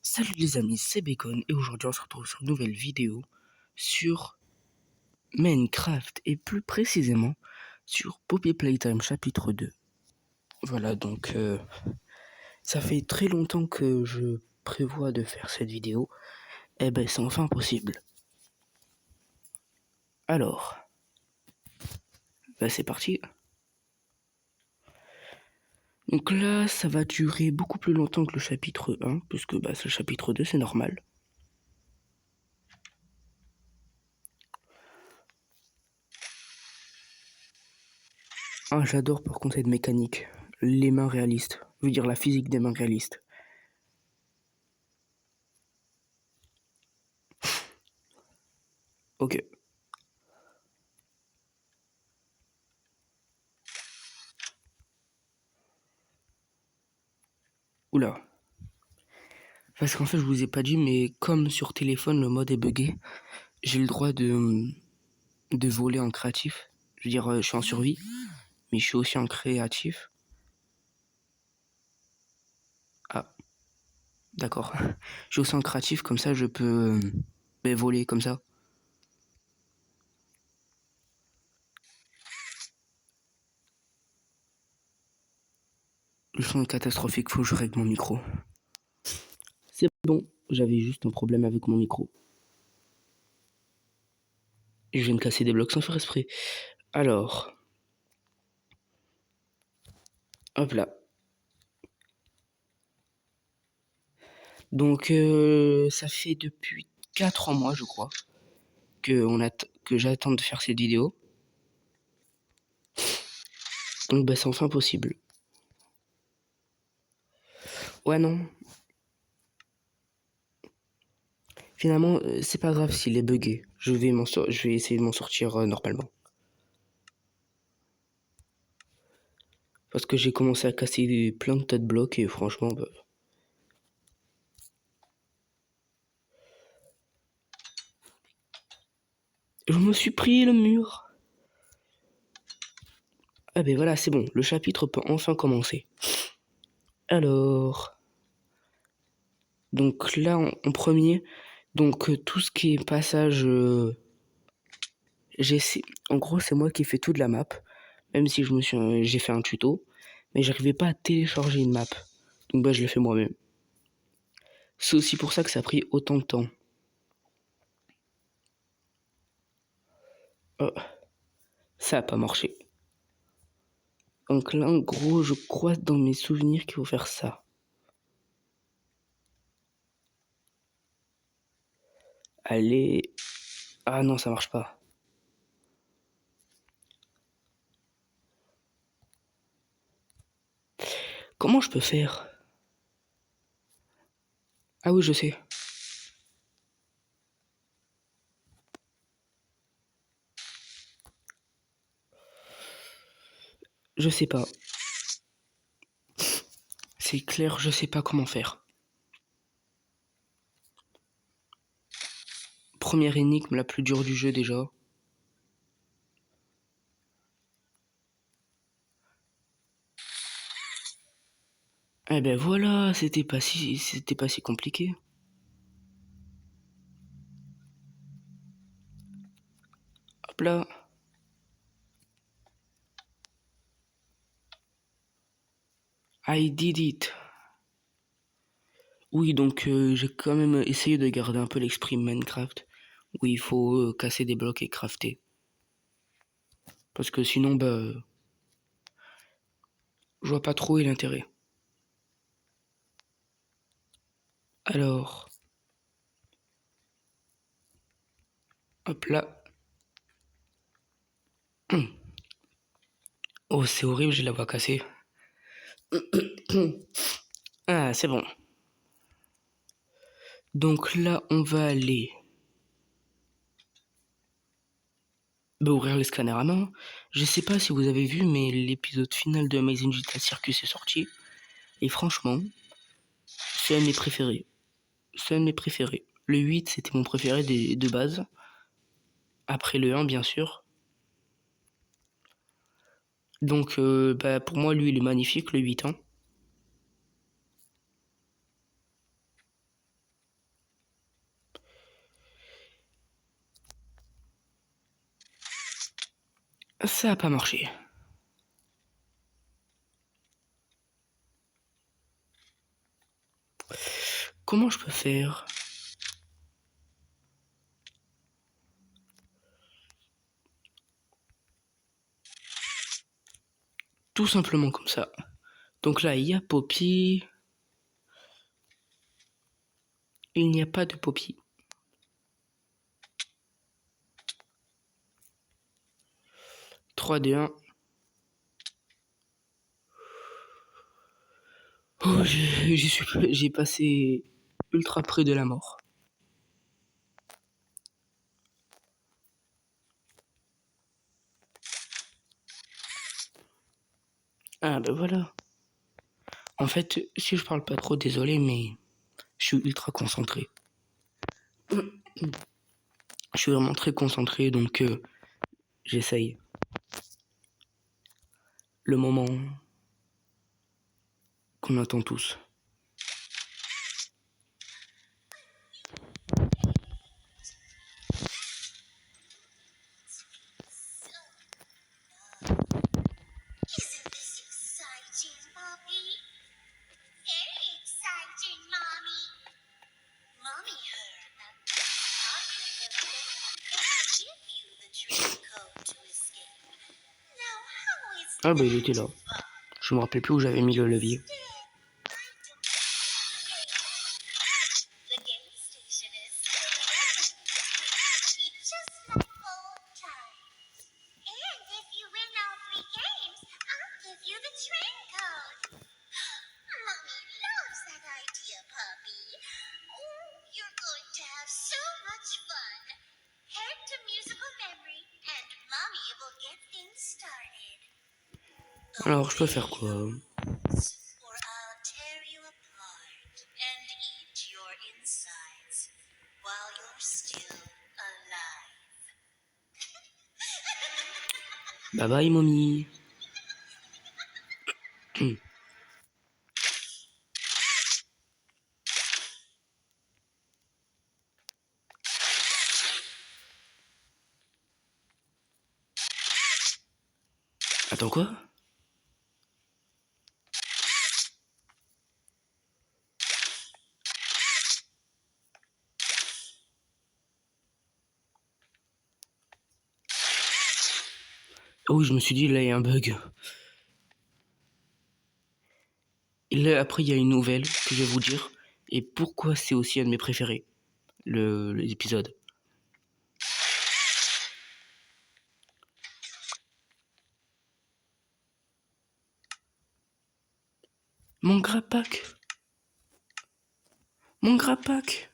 Salut les amis, c'est Bacon et aujourd'hui on se retrouve sur une nouvelle vidéo sur Minecraft et plus précisément sur Poppy Playtime chapitre 2. Voilà donc ça fait très longtemps que je prévois de faire cette vidéo et ben c'est enfin possible. Alors, c'est parti. Donc là ça va durer beaucoup plus longtemps que le chapitre 1 puisque c'est le chapitre 2, c'est normal. Ah, j'adore par contre cette mécanique, les mains réalistes, je veux dire la physique des mains réalistes. Ok. Oula. Parce qu'en fait, je vous ai pas dit, mais comme sur téléphone, le mode est buggé, j'ai le droit de voler en créatif. Je veux dire, je suis en survie, mais je suis aussi en créatif. Ah, d'accord. Je suis aussi en créatif, comme ça, je peux voler comme ça. Le son est catastrophique, faut que je règle mon micro. C'est bon, j'avais juste un problème avec mon micro. Je viens de casser des blocs sans faire exprès. Alors, hop là. Donc, ça fait depuis 4 mois, je crois, que j'attends de faire cette vidéo. Donc, c'est enfin possible. Ouais, non. Finalement, c'est pas grave s'il est buggé. Je vais essayer de m'en sortir normalement. Parce que j'ai commencé à casser plein de tas de blocs et franchement, je me suis pris le mur. Ah ben voilà, c'est bon. Le chapitre peut enfin commencer. Alors, donc là, en premier, donc tout ce qui est passage, en gros, c'est moi qui ai fait toute la map. Même si j'ai fait un tuto, mais j'arrivais pas à télécharger une map. Donc je l'ai fait moi-même. C'est aussi pour ça que ça a pris autant de temps. Oh, ça a pas marché. Donc là, en gros, je crois dans mes souvenirs qu'il faut faire ça. Allez. Ah non, ça marche pas. Comment je peux faire? Ah oui, je sais. Je sais pas. C'est clair, je sais pas comment faire. Première énigme la plus dure du jeu déjà. Eh ben voilà, c'était pas si compliqué. Hop là. I did it. Oui, donc j'ai quand même essayé de garder un peu l'esprit Minecraft, où il faut casser des blocs et crafter. Parce que sinon, je vois pas trop l'intérêt. Alors, hop là. Oh, c'est horrible, j'ai la voix cassée. Ah, c'est bon. Donc là, on va aller ouvrir les scanners à main. Je sais pas si vous avez vu, mais l'épisode final de Amazing Digital Circus est sorti. Et franchement, c'est un de mes préférés. C'est un de mes préférés. Le 8, c'était mon préféré de base. Après le 1, bien sûr. Donc, pour moi, lui, il est magnifique, le 8 ans. Ça a pas marché. Comment je peux faire? Tout simplement comme ça. Donc là, il y a Poppy. Il n'y a pas de Poppy. Trois, 2, 1. Oh, j'ai passé ultra près de la mort. Ah ben voilà. En fait, si je parle pas trop, désolé, mais je suis ultra concentré. Je suis vraiment très concentré, donc j'essaye. Le moment qu'on attend tous. Isn't this exciting, Poppy? Very exciting, Mommy. Mommy heard that Poppy will give you the train code to escape. Now, how is Ah bah il était là. Je me rappelle plus où j'avais mis le levier. The game station is still running. Just like old times. And if you win all 3 games, I'll give you the train code. Mommy loves that idea, Puppy. Oh, you're going to have so much fun. Head to musical memory, and Mommy will get things started. Alors je peux faire quoi? Or I'll tear you apart and eat your insides while you're still alive. Bye bye mommy. Attends quoi? Oh oui, je me suis dit là il y a un bug. Et là après il y a une nouvelle que je vais vous dire. Et pourquoi c'est aussi un de mes préférés. L'épisode. Mon grappack. Mon grappack.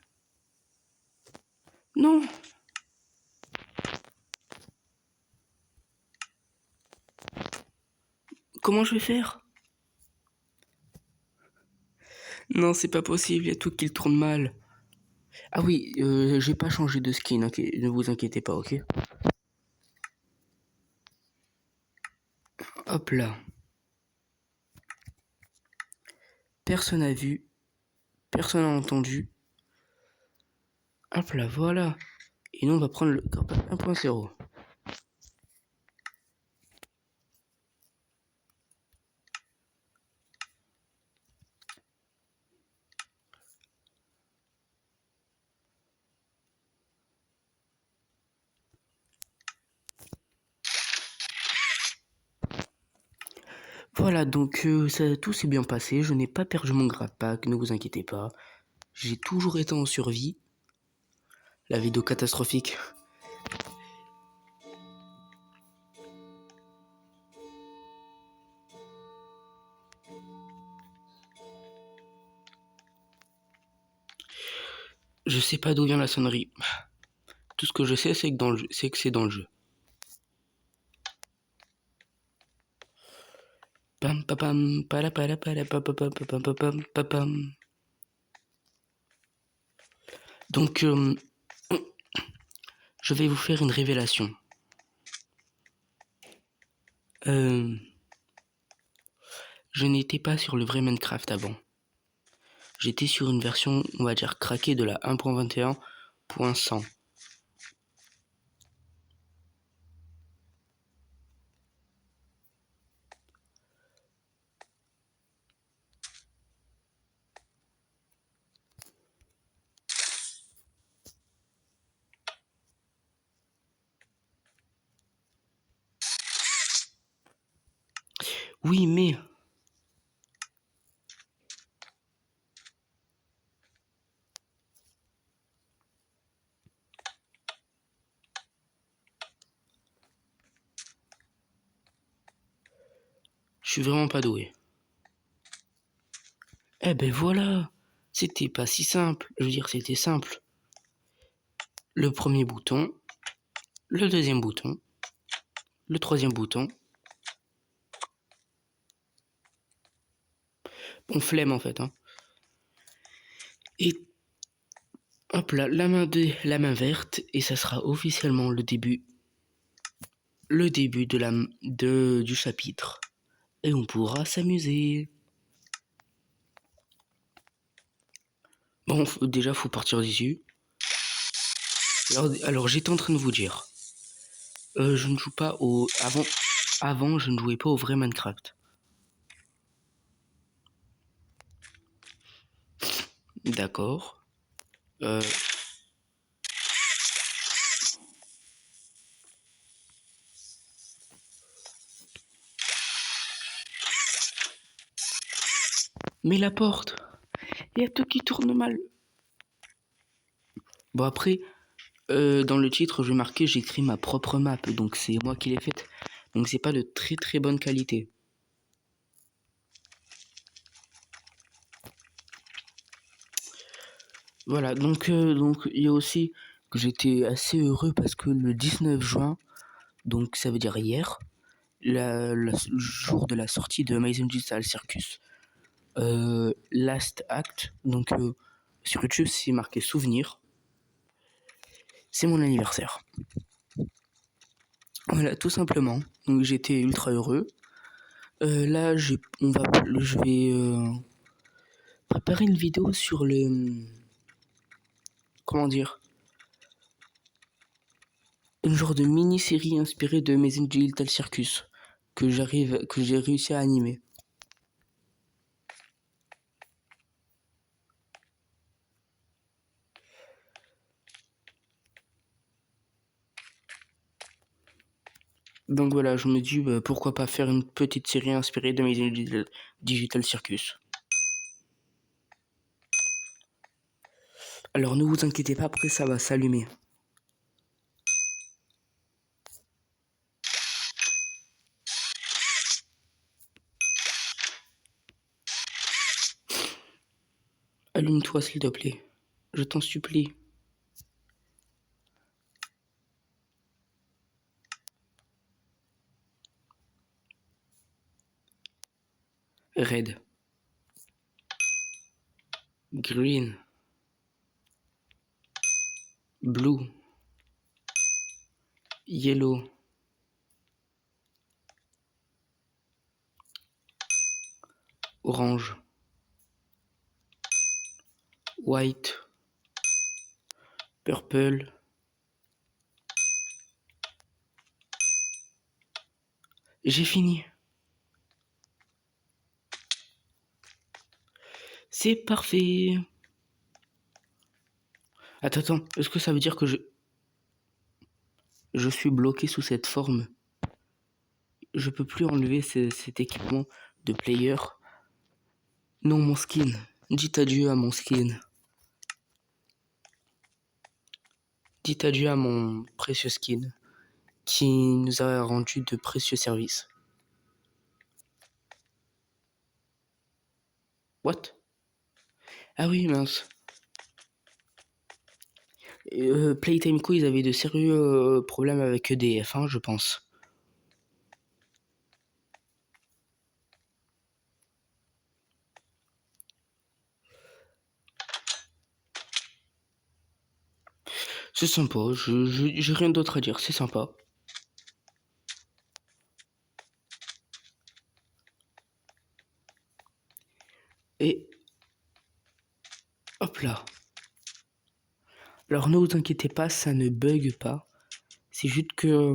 Non. Comment je vais faire? Non, c'est pas possible, il y a tout qui tourne mal. Ah oui, j'ai pas changé de skin, ne vous inquiétez pas, ok? Hop là. Personne n'a vu, personne n'a entendu. Hop là, voilà. Et nous, on va prendre le grappack 1.0. Voilà, donc tout s'est bien passé. Je n'ai pas perdu mon grappack, ne vous inquiétez pas. J'ai toujours été en survie. La vidéo catastrophique. Je sais pas d'où vient la sonnerie. Tout ce que je sais, c'est que c'est dans le jeu. Pam pam pam pam pam pam pam pam. Donc je vais vous faire une révélation. Je n'étais pas sur le vrai Minecraft avant. J'étais sur une version, on va dire, craquée de la 1.21.100. Oui, mais... Je suis vraiment pas doué. Eh ben voilà. C'était pas si simple. Je veux dire, c'était simple. Le premier bouton, le deuxième bouton, le troisième bouton. Bon, flemme en fait. Hein. Et hop là, la main verte, et ça sera officiellement le début du chapitre. Et on pourra s'amuser. Bon, déjà, faut partir d'ici. Alors, j'étais en train de vous dire. Je ne joue pas au... Avant, je ne jouais pas au vrai Minecraft. D'accord. Mais la porte, il y a tout qui tourne mal. Bon après, dans le titre, je marquais, j'écris ma propre map, donc c'est moi qui l'ai faite. Donc c'est pas de très très bonne qualité. Voilà, donc il y a aussi que j'étais assez heureux parce que le 19 juin, donc ça veut dire hier, le jour de la sortie de Amazing Digital Circus, Last Act, donc sur YouTube c'est marqué souvenir, c'est mon anniversaire. Voilà, tout simplement. Donc j'étais ultra heureux. Là, je vais préparer une vidéo sur le... Comment dire? Une genre de mini-série inspirée de Amazing Digital Circus que j'ai réussi à animer. Donc voilà, je me dis pourquoi pas faire une petite série inspirée de Amazing Digital Circus. Alors ne vous inquiétez pas, après ça va s'allumer. Allume-toi s'il te plaît. Je t'en supplie. Red. Green. Blue. Yellow. Orange. White. Purple. J'ai fini. C'est parfait. Attends, est-ce que ça veut dire que je suis bloqué sous cette forme? Je peux plus enlever cet équipement de player. Non, mon skin. Dites adieu à mon skin. Dites adieu à mon précieux skin qui nous a rendu de précieux services. What? Ah oui, mince. Playtime Co, ils avaient de sérieux problèmes avec EDF, hein, je pense. C'est sympa, j'ai rien d'autre à dire, c'est sympa. Et hop là. Alors ne vous inquiétez pas, ça ne bug pas. C'est juste que...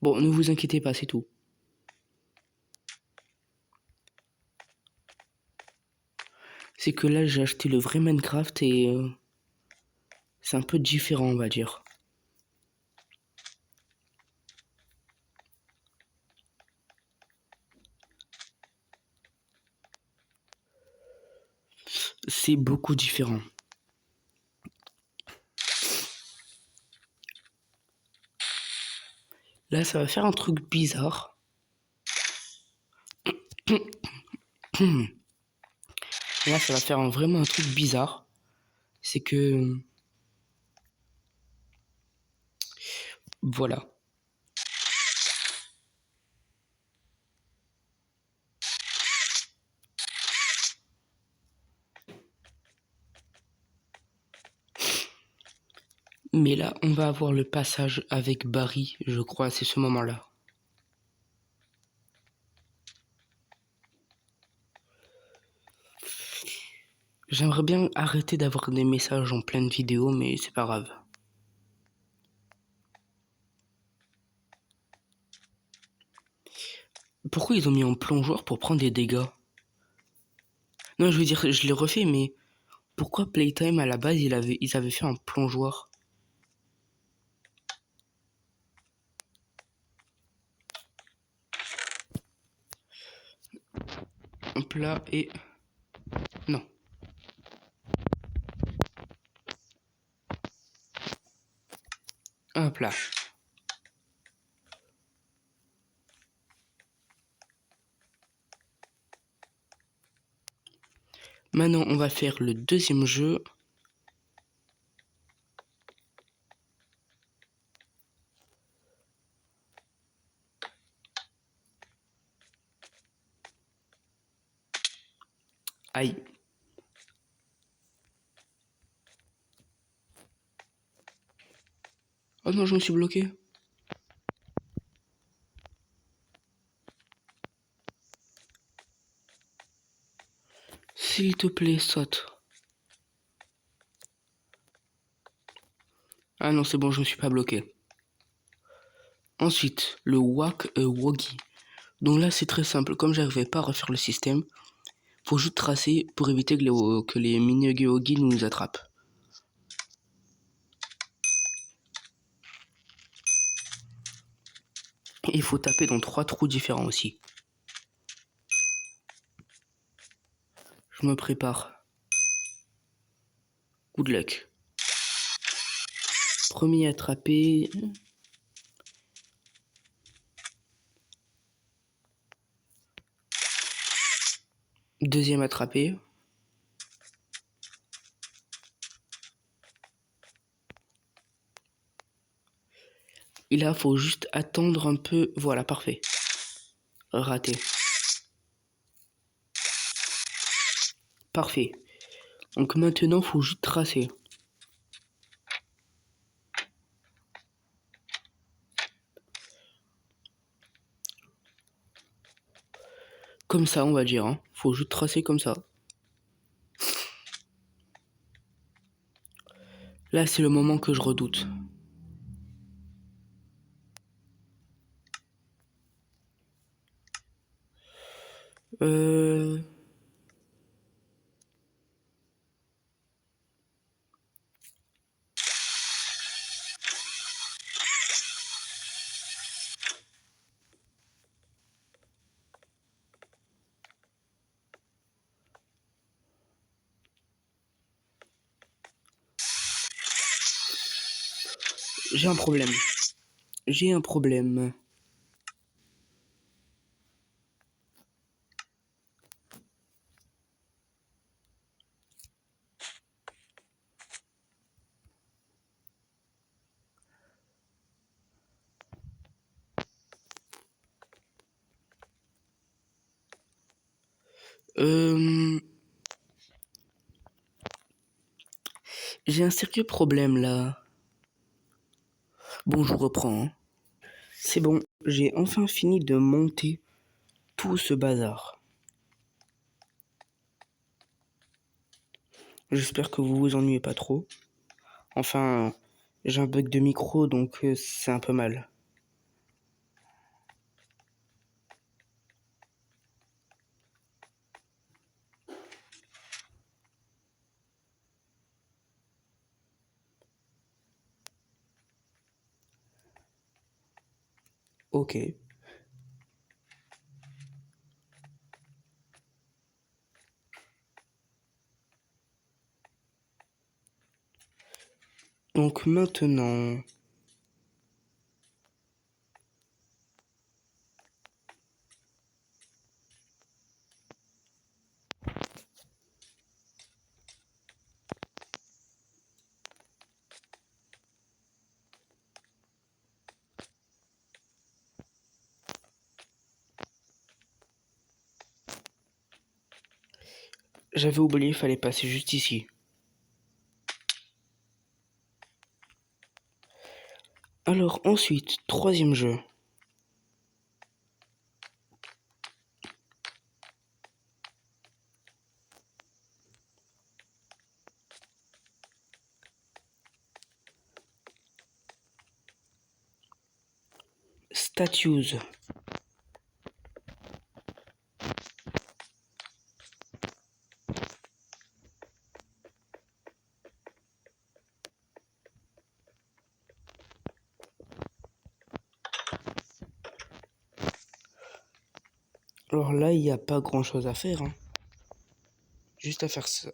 Bon, ne vous inquiétez pas, c'est tout. C'est que là, j'ai acheté le vrai Minecraft et... c'est un peu différent, on va dire. c'est beaucoup différent. Là, ça va faire un truc bizarre. Là, ça va faire vraiment un truc bizarre. C'est que... Voilà. Mais là, on va avoir le passage avec Barry, je crois, c'est ce moment-là. J'aimerais bien arrêter d'avoir des messages en pleine vidéo, mais c'est pas grave. Pourquoi ils ont mis en plongeoir pour prendre des dégâts? Non, je veux dire, je l'ai refait, mais pourquoi Playtime, à la base, ils avaient fait un plongeoir? Hop là, et... Non. Hop là. Maintenant, on va faire le deuxième jeu. Aïe. Oh non, je me suis bloqué. S'il te plaît, saute. Ah non, c'est bon, je me suis pas bloqué. Ensuite, le Whack a Woggy. Donc là, c'est très simple. Comme j'arrivais pas à refaire le système, faut juste tracer pour éviter que les mini-Woggy nous attrapent. Et il faut taper dans 3 trous différents aussi. Je me prépare. Good luck. Premier attrapé. Deuxième attrapé. Et là, faut juste attendre un peu. Voilà, parfait. Raté. Parfait. Donc maintenant, faut juste tracer. Comme ça, on va dire. Hein. Faut juste tracer comme ça. Là, c'est le moment que je redoute. Euh... J'ai un problème. J'ai un problème. J'ai un sérieux problème là. Bon, je reprends. Hein. C'est bon, j'ai enfin fini de monter tout ce bazar. J'espère que vous vous ennuyez pas trop. Enfin, j'ai un bug de micro, donc c'est un peu mal. Ok. Donc maintenant, j'avais oublié, il fallait passer juste ici. Alors ensuite, troisième jeu. Statues. Alors là, il n'y a pas grand chose à faire, hein. Juste à faire ça.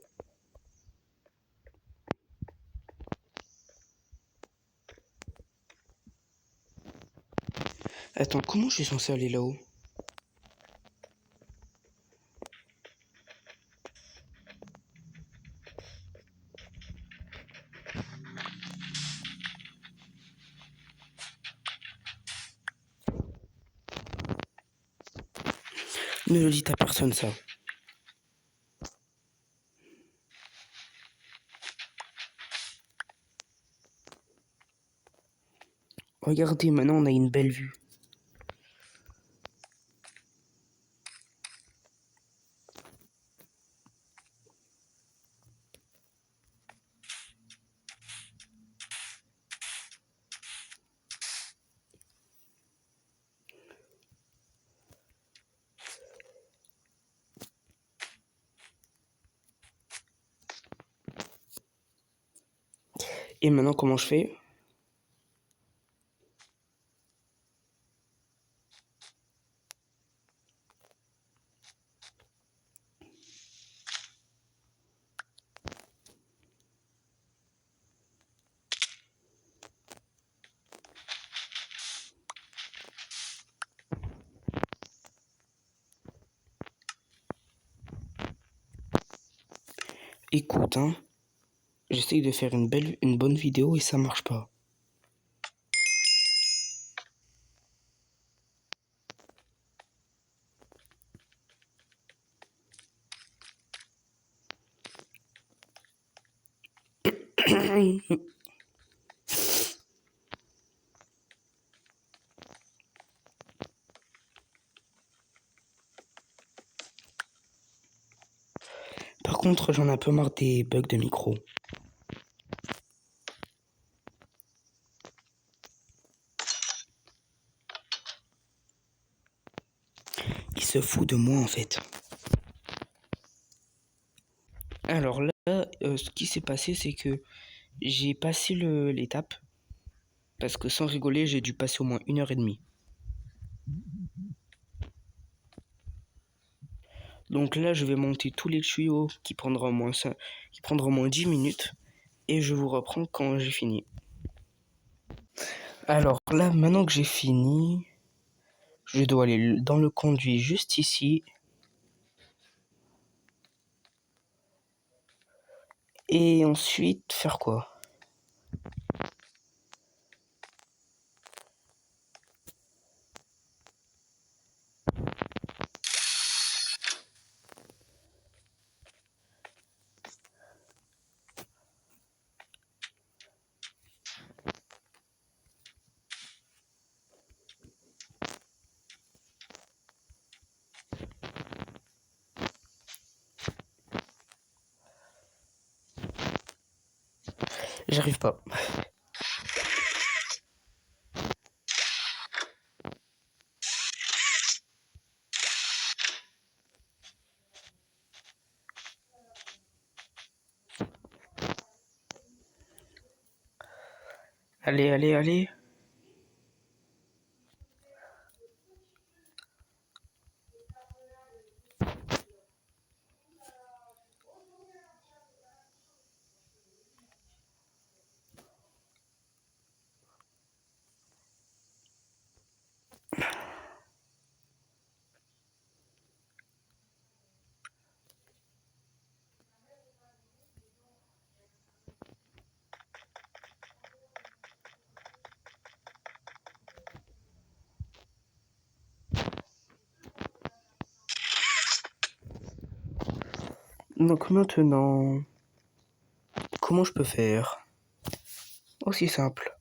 Attends, comment je suis censé aller là-haut? Ne le dites à personne ça. Regardez, maintenant on a une belle vue. Et maintenant, comment je fais? Écoute, hein, j'essaye de faire une bonne vidéo et ça marche pas. Par contre, j'en ai un peu marre des bugs de micro. Il se fout de moi en fait. Alors là, ce qui s'est passé, c'est que j'ai passé l'étape. Parce que sans rigoler, j'ai dû passer au moins 1 h 30. Donc là, je vais monter tous les tuyaux qui prendront au moins 10 minutes. Et je vous reprends quand j'ai fini. Alors là, maintenant que j'ai fini, je dois aller dans le conduit juste ici. Et ensuite, faire quoi? J'arrive pas. Allez, allez, allez. Donc maintenant, comment je peux faire? Aussi simple.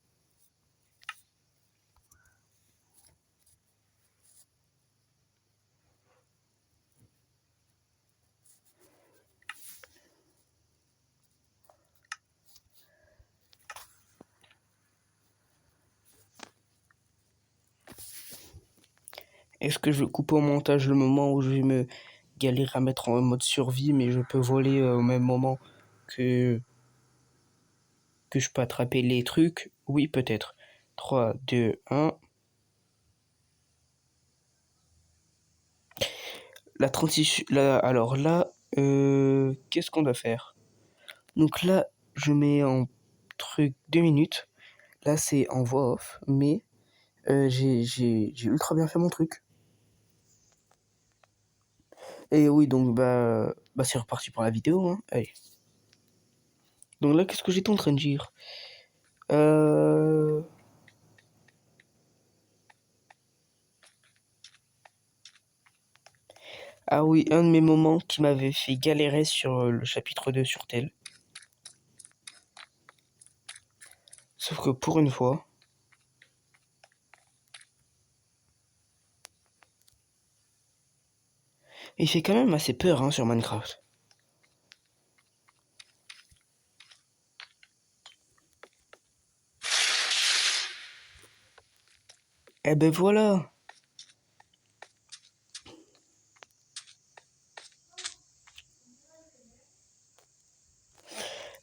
Est-ce que je vais couper au montage le moment où je vais me galérer à mettre en mode survie, mais je peux voler au même moment que je peux attraper les trucs? Oui, peut-être. 3, 2, 1. La transition. Alors là, qu'est-ce qu'on doit faire? Donc là, je mets en truc 2 minutes. Là, c'est en voix off, mais j'ai ultra bien fait mon truc. Et oui, donc bah c'est reparti pour la vidéo, hein. Allez. Donc là, qu'est-ce que j'étais en train de dire? Ah oui, un de mes moments qui m'avait fait galérer sur le chapitre 2 sur tel. Sauf que pour une fois, il fait quand même assez peur hein, sur Minecraft. Eh ben voilà.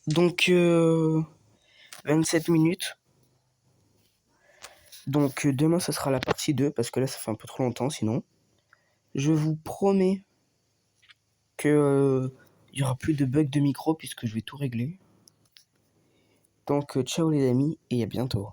Donc 27 minutes. Donc demain ça sera la partie 2 parce que là ça fait un peu trop longtemps sinon. Je vous promets que il y aura plus de bugs de micro puisque je vais tout régler. Donc ciao les amis et à bientôt.